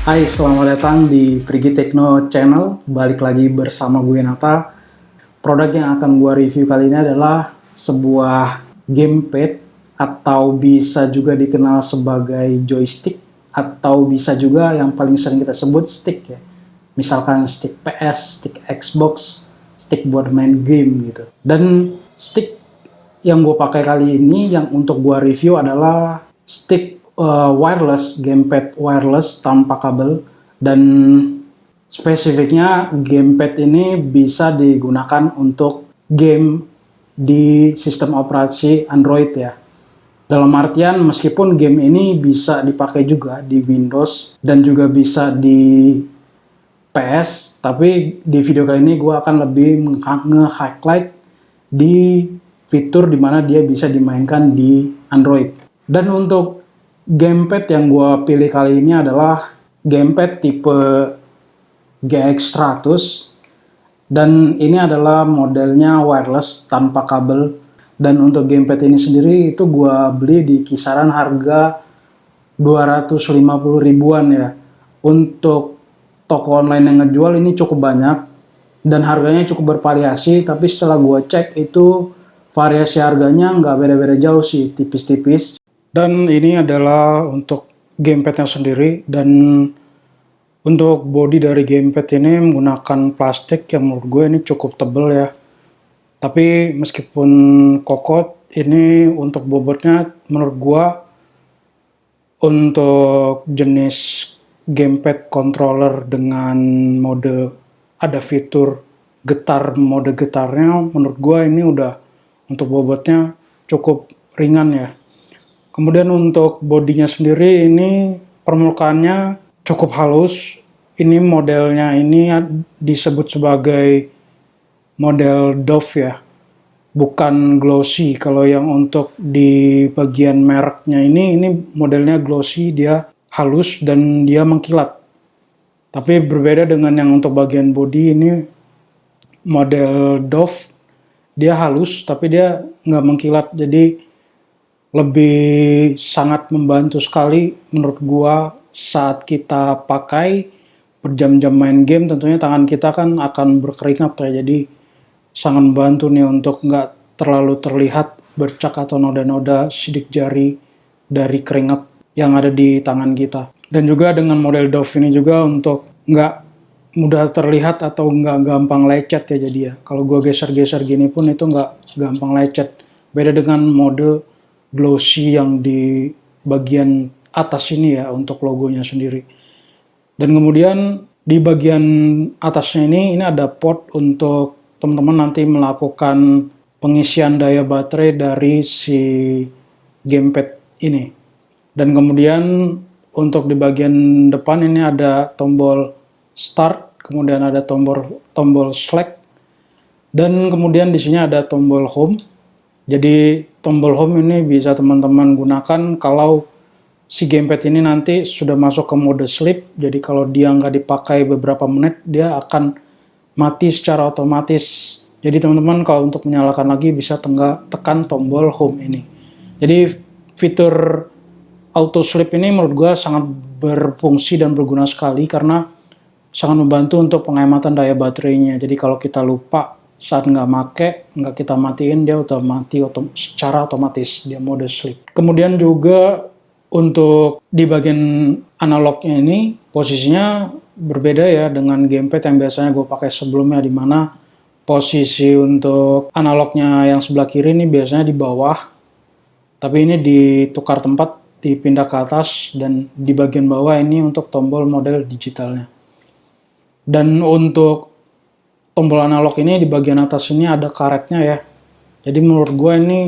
Hai, selamat datang di Prigi Techno Channel. Balik lagi bersama gue Nata. Produk yang akan gue review kali ini adalah sebuah gamepad atau bisa juga dikenal sebagai joystick atau bisa juga yang paling sering kita sebut stick ya. Misalkan stick PS, stick Xbox, stick buat main game gitu. Dan stick yang gue pakai kali ini yang untuk gue review adalah stick wireless, gamepad wireless tanpa kabel, dan spesifiknya gamepad ini bisa digunakan untuk game di sistem operasi Android ya. Dalam artian meskipun game ini bisa dipakai juga di Windows dan juga bisa di PS, tapi di video kali ini gue akan lebih nge-highlight di fitur dimana dia bisa dimainkan di Android. Dan untuk gamepad yang gue pilih kali ini adalah gamepad tipe GX100, dan ini adalah modelnya wireless tanpa kabel. Dan untuk gamepad ini sendiri itu gue beli di kisaran harga 250 ribuan ya. Untuk toko online yang ngejual ini cukup banyak dan harganya cukup bervariasi, tapi setelah gue cek itu variasi harganya nggak beda-beda jauh sih, tipis-tipis. Dan ini adalah untuk gamepadnya sendiri, dan untuk body dari gamepad ini menggunakan plastik yang menurut gue ini cukup tebal ya. Tapi meskipun kokot, ini untuk bobotnya menurut gue untuk jenis gamepad controller dengan mode ada fitur getar, mode getarnya menurut gue ini udah untuk bobotnya cukup ringan ya. Kemudian untuk bodinya sendiri ini permukaannya cukup halus. Ini modelnya ini disebut sebagai model doff ya, bukan glossy. Kalau yang untuk di bagian mereknya ini modelnya glossy, dia halus dan dia mengkilat. Tapi berbeda dengan yang untuk bagian body, ini model doff dia halus tapi dia nggak mengkilat, jadi lebih sangat membantu sekali menurut gua saat kita pakai berjam-jam main game. Tentunya tangan kita kan akan berkeringat ya, jadi sangat membantu nih untuk nggak terlalu terlihat bercak atau noda-noda sidik jari dari keringat yang ada di tangan kita. Dan juga dengan model doff ini juga untuk nggak mudah terlihat atau nggak gampang lecet ya, jadi ya kalau gue geser-geser gini pun itu nggak gampang lecet. Beda dengan mode glossy yang di bagian atas ini ya untuk logonya sendiri. Dan kemudian di bagian atasnya ini ada port untuk teman-teman nanti melakukan pengisian daya baterai dari si gamepad ini. Dan kemudian untuk di bagian depan ini ada tombol start, kemudian ada tombol select, dan kemudian di sini ada tombol home. Jadi tombol home ini bisa teman-teman gunakan kalau si gamepad ini nanti sudah masuk ke mode sleep. Jadi kalau dia nggak dipakai beberapa menit, dia akan mati secara otomatis. Jadi teman-teman kalau untuk menyalakan lagi bisa tekan tombol home ini. Jadi fitur auto sleep ini menurut gue sangat berfungsi dan berguna sekali karena sangat membantu untuk penghematan daya baterainya. Jadi kalau kita lupa saat nggak kita matiin, dia udah mati secara otomatis, dia mode sleep. Kemudian juga untuk di bagian analognya ini posisinya berbeda ya dengan gamepad yang biasanya gue pakai sebelumnya, di mana posisi untuk analognya yang sebelah kiri ini biasanya di bawah, tapi ini ditukar tempat, dipindah ke atas, dan di bagian bawah ini untuk tombol model digitalnya. Dan untuk tombol analog ini di bagian atas ini ada karetnya ya. Jadi menurut gue ini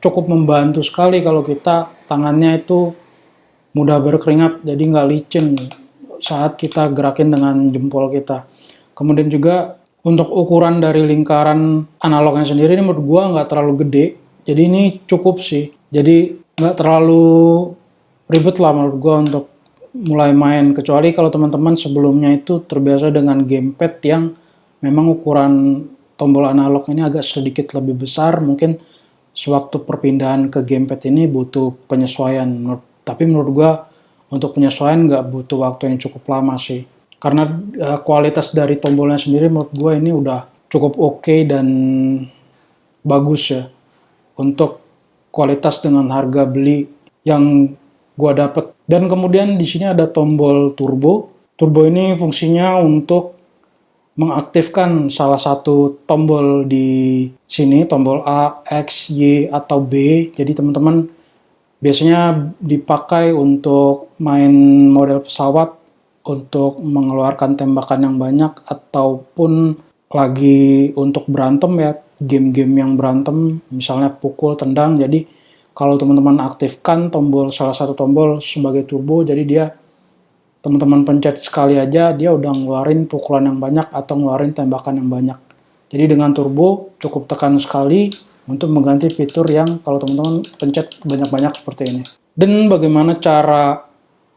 cukup membantu sekali kalau kita tangannya itu mudah berkeringat, jadi nggak licin saat kita gerakin dengan jempol kita. Kemudian juga untuk ukuran dari lingkaran analognya sendiri ini menurut gue nggak terlalu gede, jadi ini cukup sih. Jadi nggak terlalu ribet lah menurut gue untuk mulai main, kecuali kalau teman-teman sebelumnya itu terbiasa dengan gamepad yang memang ukuran tombol analog ini agak sedikit lebih besar, mungkin sewaktu perpindahan ke gamepad ini butuh penyesuaian. Tapi menurut gua untuk penyesuaian nggak butuh waktu yang cukup lama sih. Karena kualitas dari tombolnya sendiri menurut gue ini udah cukup oke dan bagus ya untuk kualitas dengan harga beli yang gua dapet. Dan kemudian di sini ada tombol turbo. Turbo ini fungsinya untuk mengaktifkan salah satu tombol di sini, tombol A, X, Y, atau B. Jadi teman-teman biasanya dipakai untuk main model pesawat, untuk mengeluarkan tembakan yang banyak, ataupun lagi untuk berantem ya, game-game yang berantem, misalnya pukul, tendang. Jadi kalau teman-teman aktifkan salah satu tombol sebagai turbo, jadi dia teman-teman pencet sekali aja, dia udah ngeluarin pukulan yang banyak atau ngeluarin tembakan yang banyak. Jadi dengan turbo cukup tekan sekali untuk mengganti fitur yang kalau teman-teman pencet banyak-banyak seperti ini. Dan bagaimana cara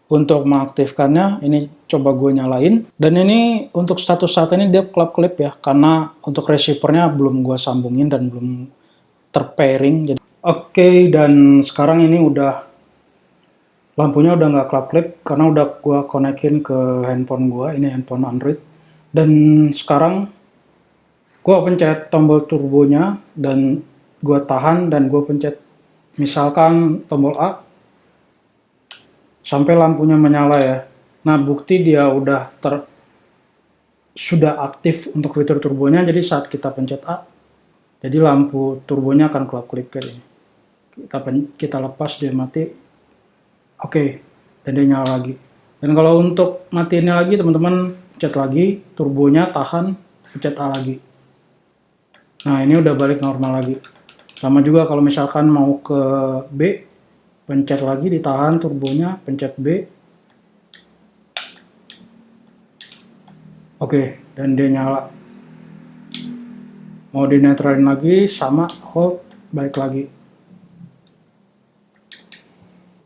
untuk mengaktifkannya, ini coba gue nyalain. Dan ini untuk status saat ini dia kelap-kelip ya, karena untuk receivernya belum gue sambungin dan belum terpairing. Oke, dan sekarang ini lampunya udah nggak kelap-kelip karena udah gue konekin ke handphone gue, ini handphone Android. Dan sekarang gue pencet tombol turbonya dan gue tahan dan gue pencet misalkan tombol A sampai lampunya menyala ya. Nah, bukti dia sudah aktif untuk fitur turbonya, jadi saat kita pencet A, jadi lampu turbonya akan kelap-kelip kayak ini. Kita lepas, dia mati. Oke, dan dia nyala lagi. Dan kalau untuk matiinnya lagi, teman-teman pencet lagi, turbonya tahan, pencet A lagi. Nah, ini udah balik normal lagi. Sama juga kalau misalkan mau ke B, pencet lagi, ditahan turbonya, pencet B. Oke, dan dia nyala. Mau dinetralin lagi, sama, hold, balik lagi.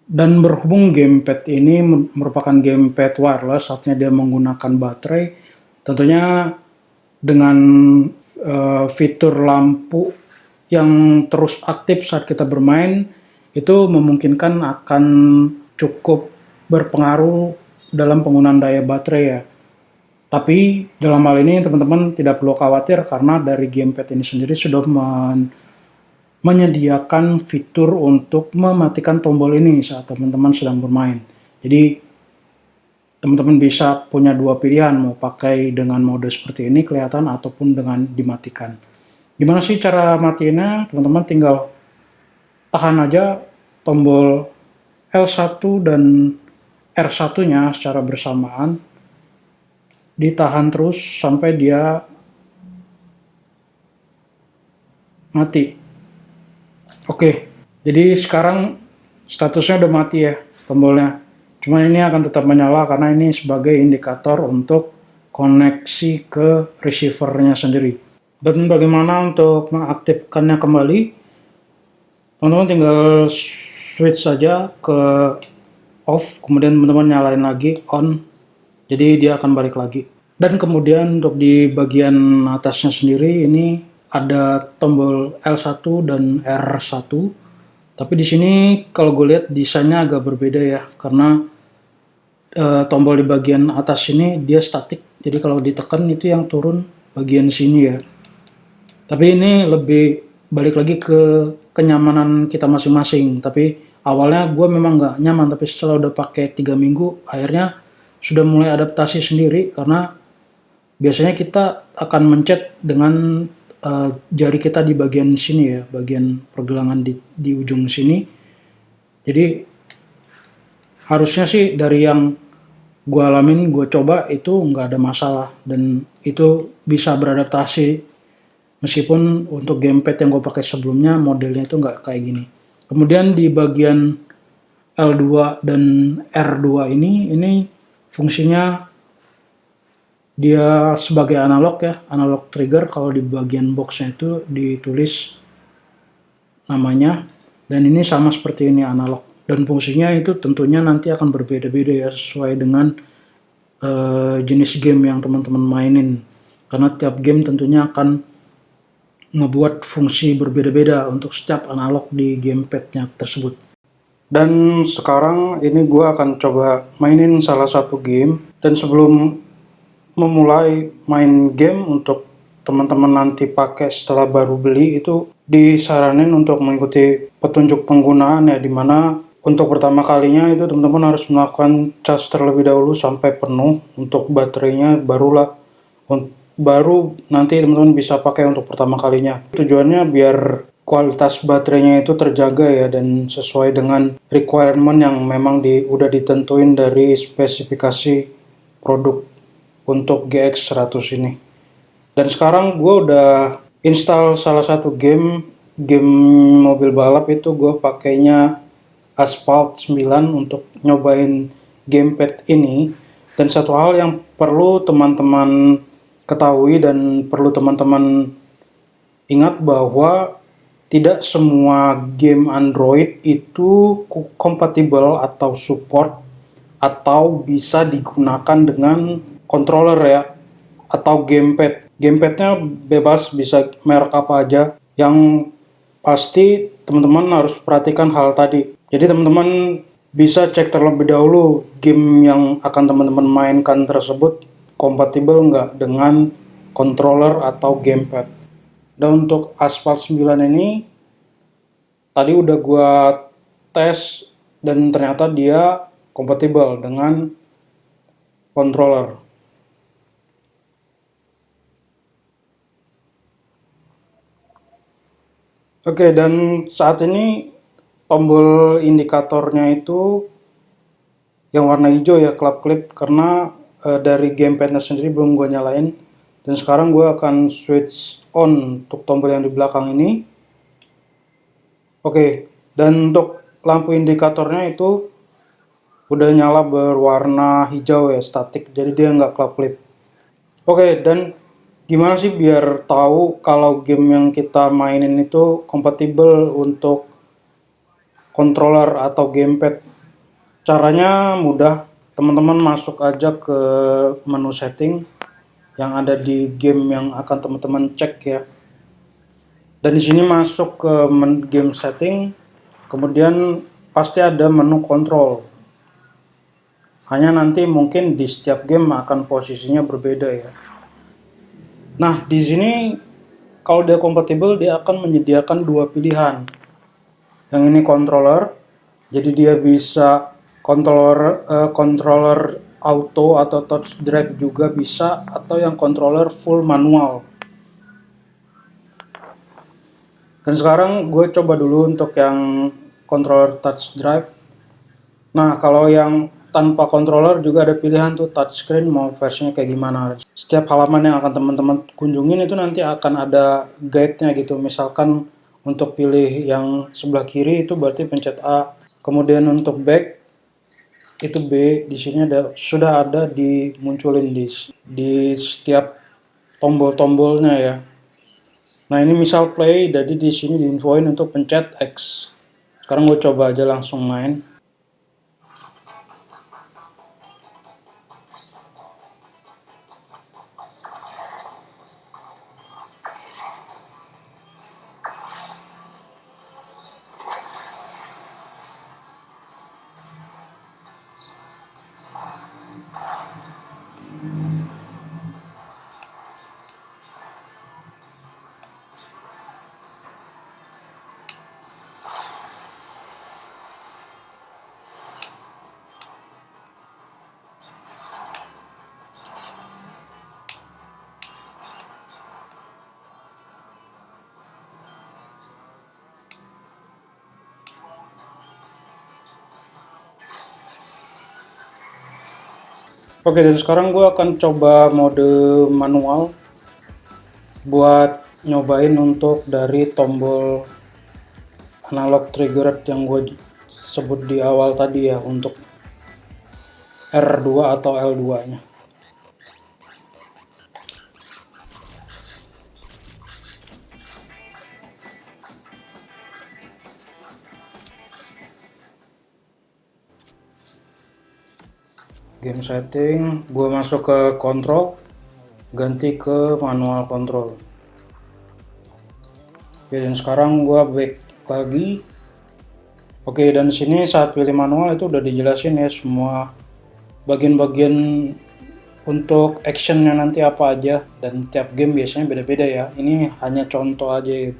Dan berhubung gamepad ini merupakan gamepad wireless, artinya dia menggunakan baterai, tentunya dengan fitur lampu yang terus aktif saat kita bermain, itu memungkinkan akan cukup berpengaruh dalam penggunaan daya baterai ya. Tapi dalam hal ini teman-teman tidak perlu khawatir karena dari gamepad ini sendiri sudah menyediakan fitur untuk mematikan tombol ini saat teman-teman sedang bermain. Jadi teman-teman bisa punya dua pilihan, mau pakai dengan mode seperti ini kelihatan ataupun dengan dimatikan. Gimana sih cara matiinnya? Teman-teman tinggal tahan aja tombol L1 dan R1-nya secara bersamaan. Ditahan terus sampai dia mati. Oke, jadi sekarang statusnya udah mati ya tombolnya. Cuma ini akan tetap menyala karena ini sebagai indikator untuk koneksi ke receivernya sendiri. Dan bagaimana untuk mengaktifkannya kembali? Teman-teman tinggal switch saja ke off, kemudian teman-teman nyalain lagi on, jadi dia akan balik lagi. Dan kemudian untuk di bagian atasnya sendiri ini ada tombol L1 dan R1. Tapi di sini kalau gue lihat desainnya agak berbeda ya, karena tombol di bagian atas ini dia statik. Jadi kalau ditekan itu yang turun bagian sini ya. Tapi ini lebih balik lagi ke kenyamanan kita masing-masing. Tapi awalnya gue memang nggak nyaman, tapi setelah udah pakai 3 minggu, akhirnya sudah mulai adaptasi sendiri karena biasanya kita akan mencet dengan jari kita di bagian sini ya, bagian pergelangan di ujung sini. Jadi harusnya sih dari yang gue alamin, gue coba itu nggak ada masalah dan itu bisa beradaptasi meskipun untuk gamepad yang gue pakai sebelumnya modelnya itu nggak kayak gini. Kemudian di bagian L2 dan R2 ini fungsinya dia sebagai analog ya, analog trigger. Kalau di bagian boxnya itu ditulis namanya, dan ini sama seperti ini analog. Dan fungsinya itu tentunya nanti akan berbeda-beda ya, sesuai dengan jenis game yang teman-teman mainin. Karena tiap game tentunya akan membuat fungsi berbeda-beda untuk setiap analog di gamepadnya tersebut. Dan sekarang ini gue akan coba mainin salah satu game. Dan sebelum memulai main game, untuk teman-teman nanti pakai setelah baru beli, itu disaranin untuk mengikuti petunjuk penggunaan ya, dimana untuk pertama kalinya itu teman-teman harus melakukan cas terlebih dahulu sampai penuh untuk baterainya, baru nanti teman-teman bisa pakai untuk pertama kalinya. Tujuannya biar kualitas baterainya itu terjaga ya, dan sesuai dengan requirement yang memang udah ditentuin dari spesifikasi produk untuk GX100 ini. Dan sekarang gue udah install salah satu game mobil balap. Itu gue pakainya Asphalt 9 untuk nyobain gamepad ini. Dan satu hal yang perlu teman-teman ketahui dan perlu teman-teman ingat, bahwa tidak semua game Android itu kompatibel atau support atau bisa digunakan dengan controller ya, atau gamepad. Gamepadnya bebas, bisa merek apa aja. Yang pasti teman-teman harus perhatikan hal tadi. Jadi teman-teman bisa cek terlebih dahulu game yang akan teman-teman mainkan tersebut kompatibel nggak dengan controller atau gamepad. Dan untuk Asphalt 9 ini tadi udah gua tes dan ternyata dia kompatibel dengan controller. Oke, dan saat ini tombol indikatornya itu yang warna hijau ya, clap clip, karena dari gamepadnya sendiri belum gue nyalain. Dan sekarang gue akan switch on untuk tombol yang di belakang ini. Oke, dan untuk lampu indikatornya itu udah nyala berwarna hijau ya, statik, jadi dia nggak clap clip. Oke, dan gimana sih biar tahu kalau game yang kita mainin itu kompatibel untuk controller atau gamepad? Caranya mudah, teman-teman masuk aja ke menu setting yang ada di game yang akan teman-teman cek ya. Dan di sini masuk ke game setting, kemudian pasti ada menu control. Hanya nanti mungkin di setiap game akan posisinya berbeda ya. Nah, di sini kalau dia kompatibel, dia akan menyediakan dua pilihan. Yang ini controller, jadi dia bisa controller auto atau touch drive juga bisa, atau yang controller full manual. Dan sekarang gue coba dulu untuk yang controller touch drive. Nah, kalau yang tanpa controller juga ada pilihan tuh touchscreen, mau versinya kayak gimana. Setiap halaman yang akan teman-teman kunjungin itu nanti akan ada guide-nya gitu. Misalkan untuk pilih yang sebelah kiri itu berarti pencet A. Kemudian untuk back itu B. Di sini sudah ada dimunculin di setiap tombol-tombolnya ya. Nah, ini misal play, jadi di sini diinfoin untuk pencet X. Sekarang gue coba aja langsung main. Oke, dan sekarang gue akan coba mode manual buat nyobain untuk dari tombol analog trigger yang gue sebut di awal tadi ya, untuk R2 atau L2 nya. Game setting, gue masuk ke control, ganti ke manual control. Oke, dan sekarang gue back lagi. Oke, dan di sini saat pilih manual itu udah dijelasin ya semua bagian-bagian untuk actionnya nanti apa aja, dan tiap game biasanya beda-beda ya. Ini hanya contoh aja gitu.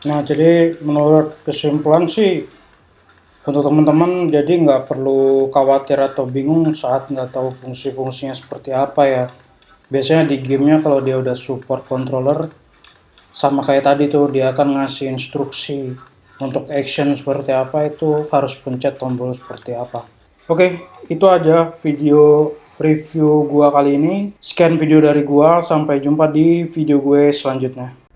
Nah, jadi menurut kesimpulan sih, untuk teman-teman jadi nggak perlu khawatir atau bingung saat nggak tahu fungsi-fungsinya seperti apa ya. Biasanya di gamenya kalau dia udah support controller, sama kayak tadi tuh dia akan ngasih instruksi untuk action seperti apa, itu harus pencet tombol seperti apa. Oke, itu aja video review gua kali ini. Sekian video dari gua, sampai jumpa di video gue selanjutnya.